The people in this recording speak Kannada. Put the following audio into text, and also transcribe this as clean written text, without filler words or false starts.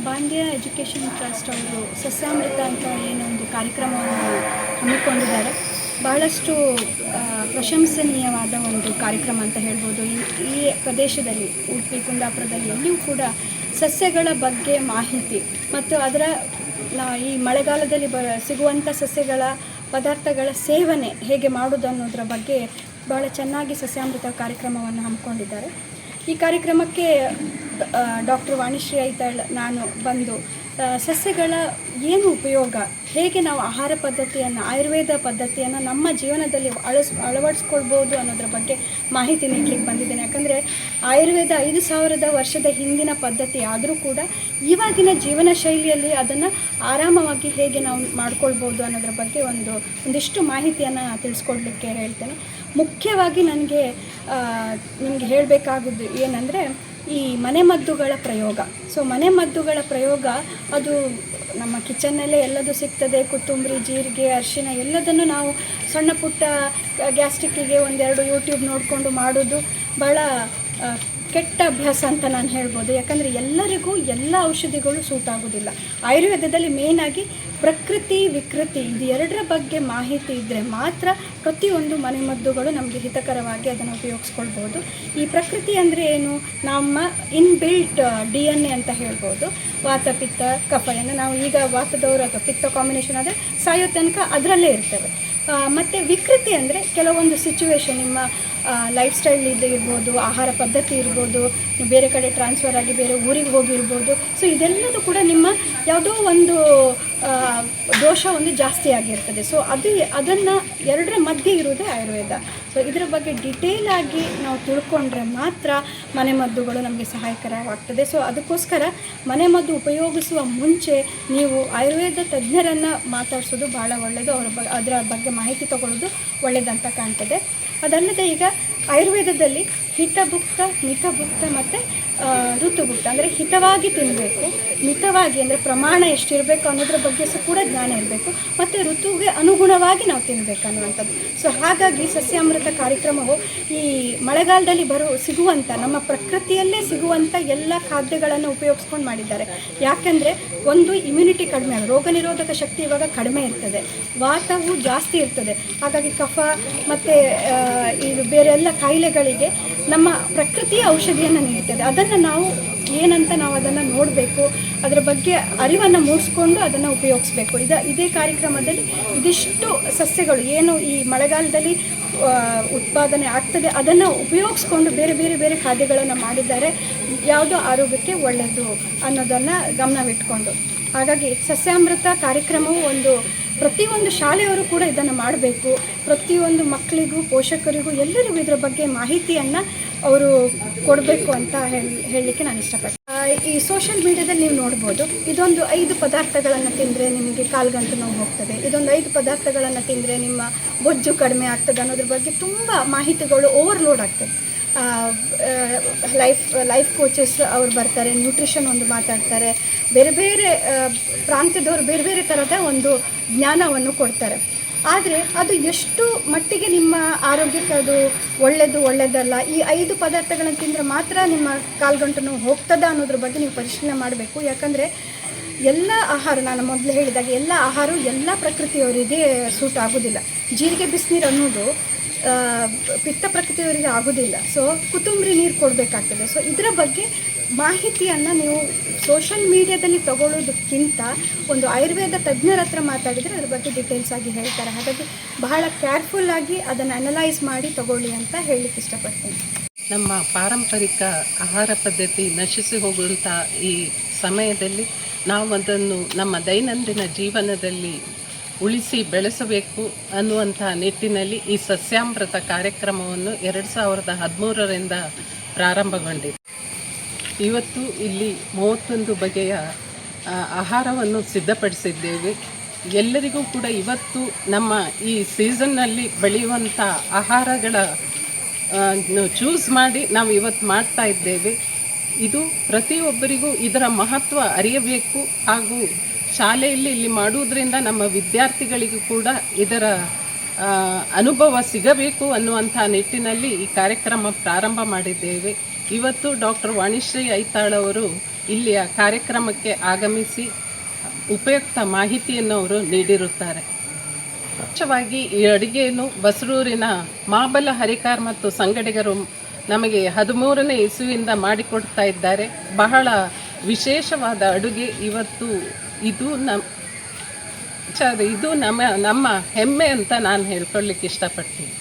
ಬಾಂಡ್ಯ ಎಜುಕೇಷನ್ ಟ್ರಸ್ಟ್ ಅವರು ಸಸ್ಯಾಮೃತ ಅಂತ ಏನೊಂದು ಕಾರ್ಯಕ್ರಮವನ್ನು ಹಮ್ಮಿಕೊಂಡಿದ್ದಾರೆ. ಬಹಳಷ್ಟು ಪ್ರಶಂಸನೀಯವಾದ ಒಂದು ಕಾರ್ಯಕ್ರಮ ಅಂತ ಹೇಳ್ಬೋದು. ಈ ಪ್ರದೇಶದಲ್ಲಿ ಉಡುಪಿ ಕುಂದಾಪುರದಲ್ಲಿ ಎಲ್ಲಿಯೂ ಕೂಡ ಸಸ್ಯಗಳ ಬಗ್ಗೆ ಮಾಹಿತಿ ಮತ್ತು ಅದರ ಈ ಮಳೆಗಾಲದಲ್ಲಿ ಸಿಗುವಂಥ ಸಸ್ಯಗಳ ಪದಾರ್ಥಗಳ ಸೇವನೆ ಹೇಗೆ ಮಾಡೋದು ಅನ್ನೋದರ ಬಗ್ಗೆ ಭಾಳ ಚೆನ್ನಾಗಿ ಸಸ್ಯಾಮೃತ ಕಾರ್ಯಕ್ರಮವನ್ನು ಹಮ್ಮಿಕೊಂಡಿದ್ದಾರೆ. ಈ ಕಾರ್ಯಕ್ರಮಕ್ಕೆ ಡಾಕ್ಟರ್ ವಾಣಿಶ್ರೀ ಐತಾಳ್ ನಾನು ಬಂದು ಸಸ್ಯಗಳ ಏನು ಉಪಯೋಗ, ಹೇಗೆ ನಾವು ಆಹಾರ ಪದ್ಧತಿಯನ್ನು, ಆಯುರ್ವೇದ ಪದ್ಧತಿಯನ್ನು ನಮ್ಮ ಜೀವನದಲ್ಲಿ ಅಳವಡಿಸ್ಕೊಳ್ಬೋದು ಅನ್ನೋದ್ರ ಬಗ್ಗೆ ಮಾಹಿತಿ ನೀಡಲಿಕ್ಕೆ ಬಂದಿದ್ದೇನೆ. ಯಾಕಂದರೆ ಆಯುರ್ವೇದ 5000 ವರ್ಷದ ಹಿಂದಿನ ಪದ್ಧತಿ ಆದರೂ ಕೂಡ ಇವಾಗಿನ ಜೀವನ ಶೈಲಿಯಲ್ಲಿ ಅದನ್ನು ಆರಾಮವಾಗಿ ಹೇಗೆ ನಾವು ಮಾಡ್ಕೊಳ್ಬೋದು ಅನ್ನೋದ್ರ ಬಗ್ಗೆ ಒಂದಿಷ್ಟು ಮಾಹಿತಿಯನ್ನು ತಿಳಿಸ್ಕೊಡ್ಲಿಕ್ಕೆ ಹೇಳ್ತೇನೆ. ಮುಖ್ಯವಾಗಿ ನನಗೆ ನಿಮಗೆ ಹೇಳಬೇಕಾಗುವುದು ಏನಂದರೆ ಈ ಮನೆಮದ್ದುಗಳ ಪ್ರಯೋಗ. ಸೊ ಮನೆಮದ್ದುಗಳ ಪ್ರಯೋಗ ಅದು ನಮ್ಮ ಕಿಚನ್ನಲ್ಲೇ ಎಲ್ಲದೂ ಸಿಗ್ತದೆ. ಕೊತ್ತಂಬರಿ, ಜೀರಿಗೆ, ಅರಿಶಿನ ಎಲ್ಲದನ್ನು ನಾವು ಸಣ್ಣ ಪುಟ್ಟ ಗ್ಯಾಸ್ಟ್ರಿಕ್ಕಿಗೆ ಒಂದೆರಡು ಯೂಟ್ಯೂಬ್ ನೋಡಿಕೊಂಡು ಮಾಡೋದು ಭಾಳ ಕೆಟ್ಟ ಅಭ್ಯಾಸ ಅಂತ ನಾನು ಹೇಳ್ಬೋದು. ಯಾಕಂದರೆ ಎಲ್ಲರಿಗೂ ಎಲ್ಲ ಔಷಧಿಗಳು ಸೂಟ್ ಆಗೋದಿಲ್ಲ. ಆಯುರ್ವೇದದಲ್ಲಿ ಮೇಯ್ನಾಗಿ ಪ್ರಕೃತಿ ವಿಕೃತಿ ಇದು ಎರಡರ ಬಗ್ಗೆ ಮಾಹಿತಿ ಇದ್ದರೆ ಮಾತ್ರ ಪ್ರತಿಯೊಂದು ಮನೆಮದ್ದುಗಳು ನಮಗೆ ಹಿತಕರವಾಗಿ ಅದನ್ನು ಉಪಯೋಗಿಸ್ಕೊಳ್ಬೋದು. ಈ ಪ್ರಕೃತಿ ಅಂದರೆ ಏನು, ನಮ್ಮ ಇನ್ಬಿಲ್ಟ್ DNA ಅಂತ ಹೇಳ್ಬೋದು. ವಾತ ಪಿತ್ತ ಕಫಯನ್ನು ನಾವು ಈಗ ವಾತದವರು ಅಥವಾ ಪಿತ್ತ ಕಾಂಬಿನೇಷನ್ ಆದರೆ ಸಾಯೋ ತನಕ ಅದರಲ್ಲೇ ಇರ್ತೇವೆ. ಮತ್ತು ವಿಕೃತಿ ಅಂದರೆ ಕೆಲವೊಂದು ಸಿಚುವೇಶನ್, ನಿಮ್ಮ ಲೈಫ್ ಸ್ಟೈಲ್ ಇರ್ಬೋದು, ಆಹಾರ ಪದ್ಧತಿ ಇರ್ಬೋದು, ಬೇರೆ ಕಡೆ ಟ್ರಾನ್ಸ್ಫರ್ ಆಗಿ ಬೇರೆ ಊರಿಗೆ ಹೋಗಿರ್ಬೋದು. ಸೊ ಇದೆಲ್ಲದೂ ಕೂಡ ನಿಮ್ಮ ಯಾವುದೋ ಒಂದು ದೋಷ ಜಾಸ್ತಿ ಆಗಿರ್ತದೆ. ಸೊ ಅದನ್ನು ಎರಡರ ಮಧ್ಯೆ ಇರೋದೇ ಆಯುರ್ವೇದ. ಸೊ ಇದರ ಬಗ್ಗೆ ಡಿಟೇಲ್ ಆಗಿ ನಾವು ತಿಳ್ಕೊಂಡ್ರೆ ಮಾತ್ರ ಮನೆಮದ್ದುಗಳು ನಮಗೆ ಸಹಾಯಕರವಾಗ್ತದೆ. ಸೊ ಅದಕ್ಕೋಸ್ಕರ ಮನೆಮದ್ದು ಉಪಯೋಗಿಸುವ ಮುಂಚೆ ನೀವು ಆಯುರ್ವೇದ ತಜ್ಞರನ್ನು ಮಾತಾಡಿಸೋದು ಭಾಳ ಒಳ್ಳೆಯದು. ಅದರ ಬಗ್ಗೆ ಮಾಹಿತಿ ತಗೊಳ್ಳೋದು ಒಳ್ಳೆಯದಂತ ಕಾಣ್ತದೆ. ಅದಲ್ಲದೆ ಈಗ ಆಯುರ್ವೇದದಲ್ಲಿ ಹಿತಭುಕ್ತ, ಮಿತಭುಕ್ತ ಮತ್ತು ಋತುಭುಕ್ತ ಅಂದರೆ ಹಿತವಾಗಿ ತಿನ್ನಬೇಕು, ಮಿತವಾಗಿ ಅಂದರೆ ಪ್ರಮಾಣ ಎಷ್ಟಿರಬೇಕು ಅನ್ನೋದ್ರ ಬಗ್ಗೆ ಕೂಡ ಜ್ಞಾನ ಇರಬೇಕು, ಮತ್ತು ಋತುವಿಗೆ ಅನುಗುಣವಾಗಿ ನಾವು ತಿನ್ನಬೇಕು ಅನ್ನುವಂಥದ್ದು. ಸೊ ಹಾಗಾಗಿ ಸಸ್ಯಾಮೃತ ಕಾರ್ಯಕ್ರಮವು ಈ ಮಳೆಗಾಲದಲ್ಲಿ ಸಿಗುವಂಥ ನಮ್ಮ ಪ್ರಕೃತಿಯಲ್ಲೇ ಸಿಗುವಂಥ ಎಲ್ಲ ಖಾದ್ಯಗಳನ್ನು ಉಪಯೋಗಿಸ್ಕೊಂಡು ಮಾಡಿದ್ದಾರೆ. ಯಾಕೆಂದರೆ ಒಂದು ಇಮ್ಯುನಿಟಿ ಕಡಿಮೆ, ರೋಗ ನಿರೋಧಕ ಶಕ್ತಿ ಇವಾಗ ಕಡಿಮೆ ಇರ್ತದೆ, ವಾತವು ಜಾಸ್ತಿ ಇರ್ತದೆ. ಹಾಗಾಗಿ ಕಫ ಮತ್ತು ಇದು ಬೇರೆ ಎಲ್ಲ ಕಾಯಿಲೆಗಳಿಗೆ ನಮ್ಮ ಪ್ರಕೃತಿಯ ಔಷಧಿಯನ್ನು ನೀಡುತ್ತದೆ. ಅದನ್ನು ನಾವು ಏನಂತ ನಾವು ಅದನ್ನು ನೋಡಬೇಕು, ಅದರ ಬಗ್ಗೆ ಅರಿವನ್ನು ಮೂಡಿಸ್ಕೊಂಡು ಅದನ್ನು ಉಪಯೋಗಿಸ್ಬೇಕು. ಇದೇ ಕಾರ್ಯಕ್ರಮದಲ್ಲಿ ಇದಿಷ್ಟು ಸಸ್ಯಗಳು ಏನು ಈ ಮಳೆಗಾಲದಲ್ಲಿ ಉತ್ಪಾದನೆ ಆಗ್ತದೆ ಅದನ್ನು ಉಪಯೋಗಿಸ್ಕೊಂಡು ಬೇರೆ ಬೇರೆ ಬೇರೆ ಖಾದ್ಯಗಳನ್ನು ಮಾಡಿದ್ದಾರೆ, ಯಾವುದೋ ಆರೋಗ್ಯಕ್ಕೆ ಒಳ್ಳೆಯದು ಅನ್ನೋದನ್ನು ಗಮನವಿಟ್ಕೊಂಡು. ಹಾಗಾಗಿ ಸಸ್ಯಾಮೃತ ಕಾರ್ಯಕ್ರಮವು ಪ್ರತಿಯೊಂದು ಶಾಲೆಯವರು ಕೂಡ ಇದನ್ನು ಮಾಡಬೇಕು. ಪ್ರತಿಯೊಂದು ಮಕ್ಕಳಿಗೂ, ಪೋಷಕರಿಗೂ ಎಲ್ಲರಿಗೂ ಇದರ ಬಗ್ಗೆ ಮಾಹಿತಿಯನ್ನು ಅವರು ಕೊಡಬೇಕು ಅಂತ ಹೇಳಲಿಕ್ಕೆ ನಾನು ಇಷ್ಟಪಡ್ತೀನಿ. ಈ ಸೋಷಿಯಲ್ ಮೀಡಿಯಾದಲ್ಲಿ ನೀವು ನೋಡ್ಬೋದು, ಇದೊಂದು 5 ಪದಾರ್ಥಗಳನ್ನು ತಿಂದರೆ ನಿಮಗೆ ಕಾಲ್ಗಂಟು ನೋವು ಹೋಗ್ತದೆ, ಇದೊಂದು 5 ಪದಾರ್ಥಗಳನ್ನು ತಿಂದರೆ ನಿಮ್ಮ ಬೊಜ್ಜು ಕಡಿಮೆ ಆಗ್ತದೆ ಅನ್ನೋದ್ರ ಬಗ್ಗೆ ತುಂಬ ಮಾಹಿತಿಗಳು ಓವರ್ಲೋಡ್ ಆಗ್ತದೆ. ಲೈಫ್ ಕೋಚಸ್ ಅವ್ರು ಬರ್ತಾರೆ, ನ್ಯೂಟ್ರಿಷನ್ ಮಾತಾಡ್ತಾರೆ, ಬೇರೆ ಬೇರೆ ಪ್ರಾಂತ್ಯದವರು ಬೇರೆ ಬೇರೆ ಥರದ ಜ್ಞಾನವನ್ನು ಕೊಡ್ತಾರೆ. ಆದರೆ ಅದು ಎಷ್ಟು ಮಟ್ಟಿಗೆ ನಿಮ್ಮ ಆರೋಗ್ಯಕ್ಕೆ ಅದು ಒಳ್ಳೆಯದಲ್ಲ, ಈ 5 ಪದಾರ್ಥಗಳನ್ನು ತಿಂದರೆ ಮಾತ್ರ ನಿಮ್ಮ ಕಾಲ್ಗಂಟು ನೋವು ಹೋಗ್ತದ ಅನ್ನೋದ್ರ ಬಗ್ಗೆ ನೀವು ಪರಿಶೀಲನೆ ಮಾಡಬೇಕು. ಯಾಕಂದರೆ ಎಲ್ಲ ಆಹಾರ, ನಾನು ಮೊದಲು ಹೇಳಿದಾಗ ಎಲ್ಲ ಆಹಾರ ಎಲ್ಲ ಪ್ರಕೃತಿಯವರಿಗೆ ಸೂಟ್ ಆಗೋದಿಲ್ಲ. ಜೀರಿಗೆ ಬಿಸಿನೀರು ಅನ್ನೋದು ಪಿತ್ತ ಪ್ರಕೃತಿಯವರಿಗೆ ಆಗೋದಿಲ್ಲ. ಸೊ ಕೊತ್ತಂಬರಿ ನೀರು ಕೊಡಬೇಕಾಗ್ತದೆ. ಸೊ ಇದರ ಬಗ್ಗೆ ಮಾಹಿತಿಯನ್ನು ನೀವು ಸೋಷಲ್ ಮೀಡಿಯಾದಲ್ಲಿ ತಗೊಳ್ಳೋದಕ್ಕಿಂತ ಒಂದು ಆಯುರ್ವೇದ ತಜ್ಞರ ಹತ್ರ ಮಾತಾಡಿದರೆ ಅದ್ರ ಬಗ್ಗೆ ಡೀಟೇಲ್ಸ್ ಆಗಿ ಹೇಳ್ತಾರೆ. ಹಾಗಾಗಿ ಬಹಳ ಕೇರ್ಫುಲ್ಲಾಗಿ ಅದನ್ನು ಅನಲೈಸ್ ಮಾಡಿ ತಗೊಳ್ಳಿ ಅಂತ ಹೇಳಲಿಕ್ಕೆ ಇಷ್ಟಪಡ್ತೀನಿ. ನಮ್ಮ ಪಾರಂಪರಿಕ ಆಹಾರ ಪದ್ಧತಿ ನಶಿಸಿ ಹೋಗುವಂಥ ಈ ಸಮಯದಲ್ಲಿ ನಾವು ಅದನ್ನು ನಮ್ಮ ದೈನಂದಿನ ಜೀವನದಲ್ಲಿ ಉಳಿಸಿ ಬೆಳೆಸಬೇಕು ಅನ್ನುವಂಥ ನಿಟ್ಟಿನಲ್ಲಿ ಈ ಸಸ್ಯಾಮೃತ ಕಾರ್ಯಕ್ರಮವನ್ನು 2013ರಿಂದ ಪ್ರಾರಂಭಗೊಂಡಿದೆ. ಇವತ್ತು ಇಲ್ಲಿ 31 ಬಗೆಯ ಆಹಾರವನ್ನು ಸಿದ್ಧಪಡಿಸಿದ್ದೇವೆ. ಎಲ್ಲರಿಗೂ ಕೂಡ ಇವತ್ತು ನಮ್ಮ ಈ ಸೀಸನ್ನಲ್ಲಿ ಬೆಳೆಯುವಂಥ ಆಹಾರಗಳ ಚೂಸ್ ಮಾಡಿ ನಾವು ಇವತ್ತು ಮಾಡ್ತಾ ಇದ್ದೇವೆ. ಇದು ಪ್ರತಿಯೊಬ್ಬರಿಗೂ ಇದರ ಮಹತ್ವ ಅರಿಯಬೇಕು, ಹಾಗೂ ಶಾಲೆಯಲ್ಲಿ ಇಲ್ಲಿ ಮಾಡುವುದರಿಂದ ನಮ್ಮ ವಿದ್ಯಾರ್ಥಿಗಳಿಗೂ ಕೂಡ ಇದರ ಅನುಭವ ಸಿಗಬೇಕು ಅನ್ನುವಂಥ ನಿಟ್ಟಿನಲ್ಲಿ ಈ ಕಾರ್ಯಕ್ರಮ ಪ್ರಾರಂಭ ಮಾಡಿದ್ದೇವೆ. ಇವತ್ತು ಡಾಕ್ಟರ್ ವಾಣಿಶ್ರೀ ಐತಾಳ್ ಅವರು ಇಲ್ಲಿಯ ಕಾರ್ಯಕ್ರಮಕ್ಕೆ ಆಗಮಿಸಿ ಉಪಯುಕ್ತ ಮಾಹಿತಿಯನ್ನು ಅವರು ನೀಡಿರುತ್ತಾರೆ. ಮುಖ್ಯವಾಗಿ ಈ ಅಡುಗೆಯನ್ನು ಬಸರೂರಿನ ಮಾಬಲ ಹರಿಕಾರ್ ಮತ್ತು ಸಂಗಡಿಗರು ನಮಗೆ 13ನೇ ಇಸುವಿಂದ ಮಾಡಿಕೊಡ್ತಾ ಇದ್ದಾರೆ. ಬಹಳ ವಿಶೇಷವಾದ ಅಡುಗೆ ಇವತ್ತು. ಇದು ನಮ್ಮ ಹೆಮ್ಮೆ ಅಂತ ನಾನು ಹೇಳ್ಕೊಳ್ಳಿಕ್ಕೆ ಇಷ್ಟಪಡ್ತೀನಿ.